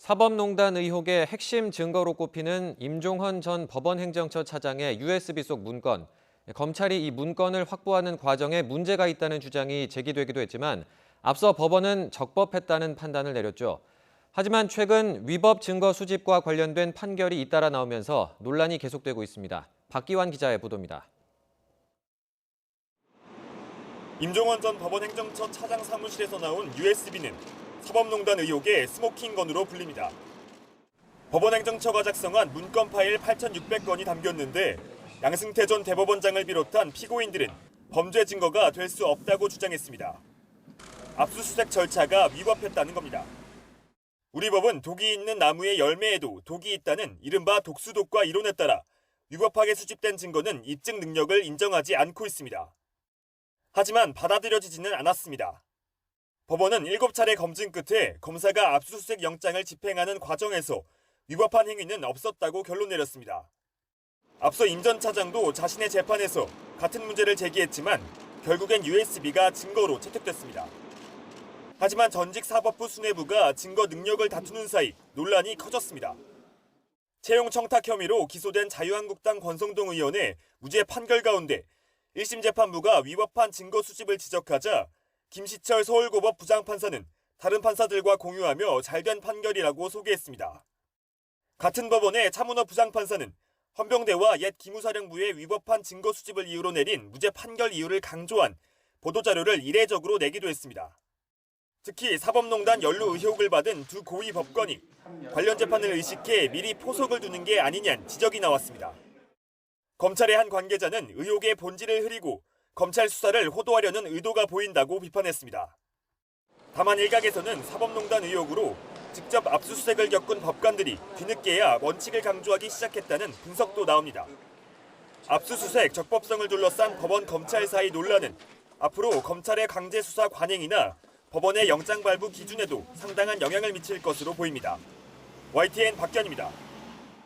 사법농단 의혹의 핵심 증거로 꼽히는 임종헌 전 법원행정처 차장의 USB 속 문건. 검찰이 이 문건을 확보하는 과정에 문제가 있다는 주장이 제기되기도 했지만 앞서 법원은 적법했다는 판단을 내렸죠. 하지만 최근 위법 증거 수집과 관련된 판결이 잇따라 나오면서 논란이 계속되고 있습니다. 박기환 기자의 보도입니다. 임종헌 전 법원행정처 차장 사무실에서 나온 USB는 사법농단 의혹의 스모킹건으로 불립니다. 법원행정처가 작성한 문건 파일 8,600건이 담겼는데 양승태 전 대법원장을 비롯한 피고인들은 범죄 증거가 될 수 없다고 주장했습니다. 압수수색 절차가 위법했다는 겁니다. 우리 법은 독이 있는 나무의 열매에도 독이 있다는 이른바 독수독과 이론에 따라 위법하게 수집된 증거는 입증 능력을 인정하지 않고 있습니다. 하지만 받아들여지지는 않았습니다. 법원은 7차례 검증 끝에 검사가 압수수색 영장을 집행하는 과정에서 위법한 행위는 없었다고 결론 내렸습니다. 앞서 임 전 차장도 자신의 재판에서 같은 문제를 제기했지만 결국엔 USB가 증거로 채택됐습니다. 하지만 전직 사법부 수뇌부가 증거 능력을 다투는 사이 논란이 커졌습니다. 채용 청탁 혐의로 기소된 자유한국당 권성동 의원의 무죄 판결 가운데 1심 재판부가 위법한 증거 수집을 지적하자 김시철 서울고법 부장판사는 다른 판사들과 공유하며 잘된 판결이라고 소개했습니다. 같은 법원의 차문호 부장판사는 헌병대와 옛 기무사령부의 위법한 증거 수집을 이유로 내린 무죄 판결 이유를 강조한 보도자료를 이례적으로 내기도 했습니다. 특히 사법농단 연루 의혹을 받은 두 고위 법관이 관련 재판을 의식해 미리 포석을 두는 게 아니냐는 지적이 나왔습니다. 검찰의 한 관계자는 의혹의 본질을 흐리고 검찰 수사를 호도하려는 의도가 보인다고 비판했습니다. 다만 일각에서는 사법농단 의혹으로 직접 압수수색을 겪은 법관들이 뒤늦게야 원칙을 강조하기 시작했다는 분석도 나옵니다. 압수수색 적법성을 둘러싼 법원 검찰 사이 논란은 앞으로 검찰의 강제 수사 관행이나 법원의 영장 발부 기준에도 상당한 영향을 미칠 것으로 보입니다. YTN 박견입니다.